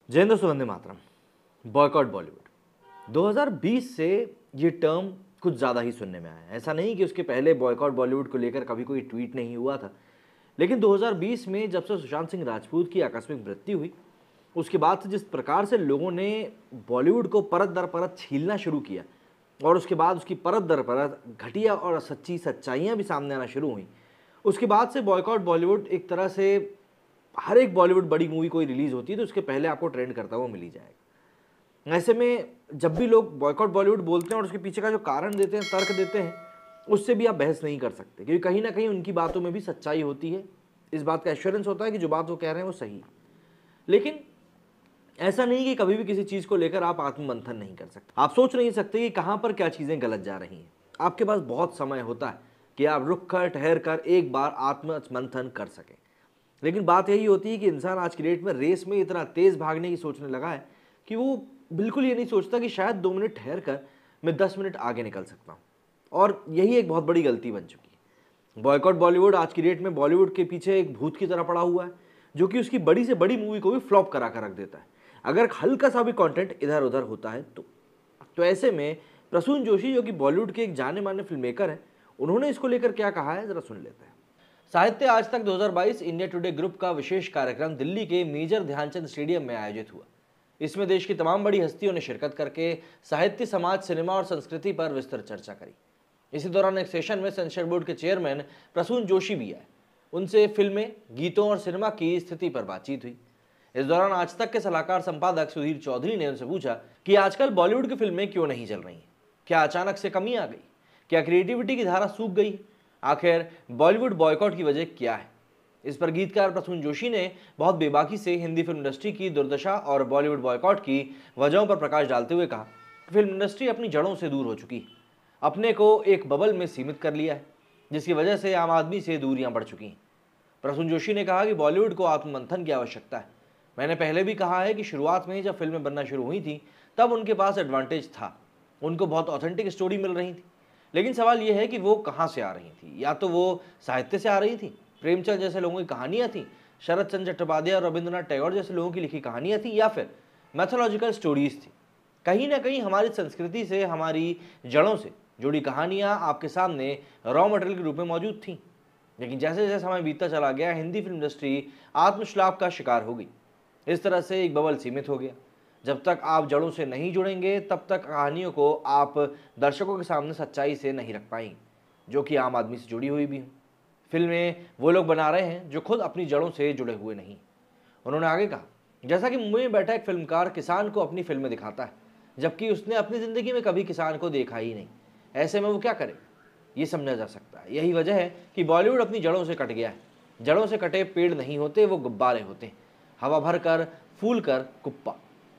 जय हिंद दोस्तों, वंदे मातरम। बॉयकॉट बॉलीवुड 2020 से ये टर्म कुछ ज़्यादा ही सुनने में आया है। ऐसा नहीं कि उसके पहले बॉयकॉट बॉलीवुड को लेकर कभी कोई ट्वीट नहीं हुआ था, लेकिन 2020 में जब से सुशांत सिंह राजपूत की आकस्मिक मृत्यु हुई, उसके बाद से जिस प्रकार से लोगों ने बॉलीवुड को परत दर परत छीलना शुरू किया और उसके बाद उसकी परत दर परत घटिया और सच्ची सच्चाइयाँ भी सामने आना शुरू हुई, उसके बाद से बॉयकॉट बॉलीवुड एक तरह से हर एक बॉलीवुड बड़ी मूवी कोई रिलीज होती है तो उसके पहले आपको ट्रेंड करता हुआ मिल ही जाएगा। ऐसे में जब भी लोग बॉयकॉट बॉलीवुड बोलते हैं और उसके पीछे का जो कारण देते हैं, तर्क देते हैं, उससे भी आप बहस नहीं कर सकते, क्योंकि कहीं ना कहीं उनकी बातों में भी सच्चाई होती है। इस बात का एश्योरेंस होता है कि जो बात वो कह रहे हैं वो सही है। लेकिन ऐसा नहीं कि कभी भी किसी चीज़ को लेकर आप आत्ममंथन नहीं कर सकते। आप सोच नहीं सकते कि कहाँ पर क्या चीज़ें गलत जा रही हैं। आपके पास बहुत समय होता है कि आप रुक कर ठहर कर एक बार आत्ममंथन कर सकें। लेकिन बात यही होती है कि इंसान आज की डेट में रेस में इतना तेज़ भागने की सोचने लगा है कि वो बिल्कुल ये नहीं सोचता कि शायद 2 मिनट ठहर कर मैं 10 मिनट आगे निकल सकता हूँ। और यही एक बहुत बड़ी गलती बन चुकी है। बॉयकॉट बॉलीवुड आज की डेट में बॉलीवुड के पीछे एक भूत की तरह पड़ा हुआ है, जो कि उसकी बड़ी से बड़ी मूवी को भी फ्लॉप करा कर रख देता है अगर हल्का सा भी कंटेंट इधर उधर होता है तो ऐसे में प्रसून जोशी, जो कि बॉलीवुड के एक जाने माने फिल्म मेकर हैं, उन्होंने इसको लेकर क्या कहा है, जरा सुन लेते हैं। साहित्य आज तक 2022 इंडिया टुडे ग्रुप का विशेष कार्यक्रम दिल्ली के मेजर ध्यानचंद स्टेडियम में आयोजित हुआ। इसमें देश की तमाम बड़ी हस्तियों ने शिरकत करके साहित्य, समाज, सिनेमा और संस्कृति पर विस्तृत चर्चा करी। इसी दौरान एक सेशन में सेंसर बोर्ड के चेयरमैन प्रसून जोशी भी आए। उनसे फिल्में, गीतों और सिनेमा की स्थिति पर बातचीत हुई। इस दौरान आज तक के सलाहकार संपादक सुधीर चौधरी ने उनसे पूछा कि आजकल बॉलीवुड की फिल्में क्यों नहीं चल रही हैं? क्या अचानक से कमी आ गई? क्या क्रिएटिविटी की धारा सूख गई? आखिर बॉलीवुड बॉयकॉट की वजह क्या है? इस पर गीतकार प्रसून जोशी ने बहुत बेबाकी से हिंदी फिल्म इंडस्ट्री की दुर्दशा और बॉलीवुड बॉयकॉट की वजहों पर प्रकाश डालते हुए कहा, फिल्म इंडस्ट्री अपनी जड़ों से दूर हो चुकी है, अपने को एक बबल में सीमित कर लिया है, जिसकी वजह से आम आदमी से दूरियां बढ़ चुकी हैं। प्रसून जोशी ने कहा कि बॉलीवुड को आत्ममंथन की आवश्यकता है। मैंने पहले भी कहा है कि शुरुआत में जब फिल्में बनना शुरू हुई थी तब उनके पास एडवांटेज था, उनको बहुत ऑथेंटिक स्टोरी मिल रही थी। लेकिन सवाल यह है कि वो कहाँ से आ रही थी? या तो वो साहित्य से आ रही थी, प्रेमचंद जैसे लोगों की कहानियाँ थी, शरद चंद्र चट्टोपाध्याय और रविंद्रनाथ टैगोर जैसे लोगों की लिखी कहानियाँ थी, या फिर मैथोलॉजिकल स्टोरीज थी। कहीं ना कहीं हमारी संस्कृति से, हमारी जड़ों से जुड़ी कहानियाँ आपके सामने रॉ मटेरियल के रूप में मौजूद थीं। लेकिन जैसे जैसे समय बीतता चला गया, हिंदी फिल्म इंडस्ट्री आत्मश्लाघ का शिकार हो गई। इस तरह से एक बबल सीमित हो गया। जब तक आप जड़ों से नहीं जुड़ेंगे तब तक कहानियों को आप दर्शकों के सामने सच्चाई से नहीं रख पाएंगे, जो कि आम आदमी से जुड़ी हुई भी हों। फिल्में वो लोग बना रहे हैं जो खुद अपनी जड़ों से जुड़े हुए नहीं। उन्होंने आगे कहा, जैसा कि मुंबई में बैठा एक फिल्मकार किसान को अपनी फिल्में दिखाता है, जबकि उसने अपनी ज़िंदगी में कभी किसान को देखा ही नहीं। ऐसे में वो क्या करे, ये समझा जा सकता है। यही वजह है कि बॉलीवुड अपनी जड़ों से कट गया है। जड़ों से कटे पेड़ नहीं होते, वो गुब्बारे होते हैं, हवा भर कर, फूल कर, कुप्पा।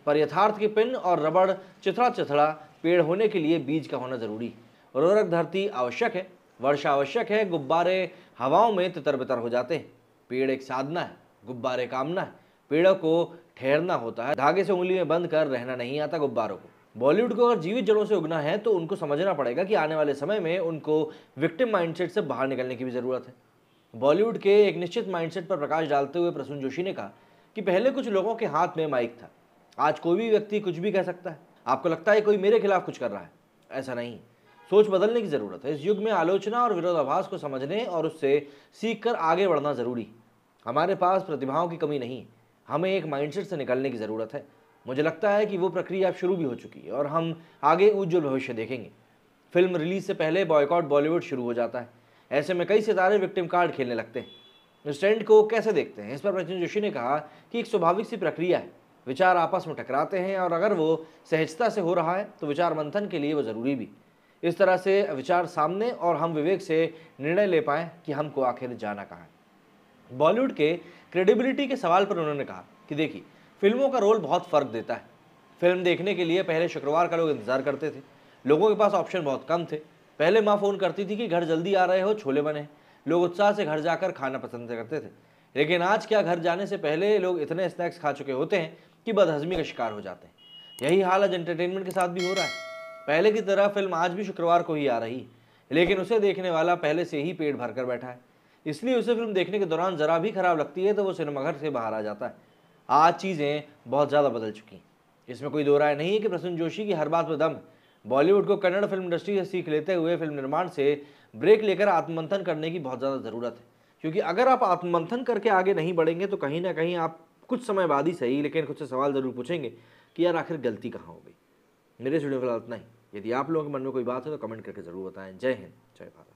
पर यथार्थ के पिन और रबड़ चिथड़ा चिथड़ा पेड़ होने के लिए बीज का होना जरूरी है। उर्वरक धरती आवश्यक है, वर्षा आवश्यक है, गुब्बारे हवाओं में तितर बितर हो जाते हैं। पेड़ एक साधना है, गुब्बारे कामना है। पेड़ों को ठहरना होता है, धागे से उंगली में बंद कर रहना नहीं आता गुब्बारों को। बॉलीवुड को अगर जीवित जड़ों से उगना है तो उनको समझना पड़ेगा कि आने वाले समय में उनको विक्टिम माइंडसेट से बाहर निकलने की भी ज़रूरत है। बॉलीवुड के एक निश्चित माइंडसेट पर प्रकाश डालते हुए प्रसून जोशी ने कहा कि पहले कुछ लोगों के हाथ में माइक था, आज कोई भी व्यक्ति कुछ भी कह सकता है। आपको लगता है कोई मेरे खिलाफ कुछ कर रहा है? ऐसा नहीं। सोच बदलने की ज़रूरत है। इस युग में आलोचना और विरोधाभास को समझने और उससे सीखकर आगे बढ़ना ज़रूरी। हमारे पास प्रतिभाओं की कमी नहीं, हमें एक माइंडसेट से निकलने की ज़रूरत है। मुझे लगता है कि वो प्रक्रिया अब शुरू भी हो चुकी है और हम आगे उज्जवल भविष्य देखेंगे। फिल्म रिलीज से पहले बॉयकॉट बॉलीवुड शुरू हो जाता है। ऐसे में कई सितारे विक्टिम कार्ड खेलने लगते हैं। इस ट्रेंड को कैसे देखते हैं? इस पर प्रसून जोशी ने कहा कि एक स्वाभाविक सी प्रक्रिया है। विचार आपस में टकराते हैं और अगर वो सहजता से हो रहा है तो विचार मंथन के लिए वो ज़रूरी भी। इस तरह से विचार सामने और हम विवेक से निर्णय ले पाएँ कि हमको आखिर जाना कहाँ है। बॉलीवुड के क्रेडिबिलिटी के सवाल पर उन्होंने कहा कि देखिए, फिल्मों का रोल बहुत फ़र्क देता है। फिल्म देखने के लिए पहले शुक्रवार का लोग इंतज़ार करते थे। लोगों के पास ऑप्शन बहुत कम थे। पहले माँ फ़ोन करती थी कि घर जल्दी आ रहे हो, छोले बने हैं। लोग उत्साह से घर जाकर खाना पसंद करते थे। लेकिन आज क्या, घर जाने से पहले लोग इतने स्नैक्स खा चुके होते हैं कि बदहज़मी का शिकार हो जाते हैं। यही हाल आज एंटरटेनमेंट के साथ भी हो रहा है। पहले की तरह फिल्म आज भी शुक्रवार को ही आ रही है, लेकिन उसे देखने वाला पहले से ही पेट भरकर बैठा है। इसलिए उसे फिल्म देखने के दौरान ज़रा भी खराब लगती है तो वो सिनेमाघर से बाहर आ जाता है। आज चीज़ें बहुत ज़्यादा बदल चुकी हैं, इसमें कोई दो राय नहीं है कि प्रसून जोशी की हर बात में दम है। बॉलीवुड को कन्नड़ फिल्म इंडस्ट्री से सीख लेते हुए फिल्म निर्माण से ब्रेक लेकर आत्ममंथन करने की बहुत ज़्यादा ज़रूरत है, क्योंकि अगर आप आत्ममंथन करके आगे नहीं बढ़ेंगे तो कहीं ना कहीं आप कुछ समय बाद ही सही लेकिन खुद से सवाल ज़रूर पूछेंगे कि यार आखिर गलती कहाँ हो गई। मेरे इस वीडियो में फिलहाल इतना ही। यदि आप लोगों के मन में कोई बात है तो कमेंट करके ज़रूर बताएं। जय हिंद, जय भारत।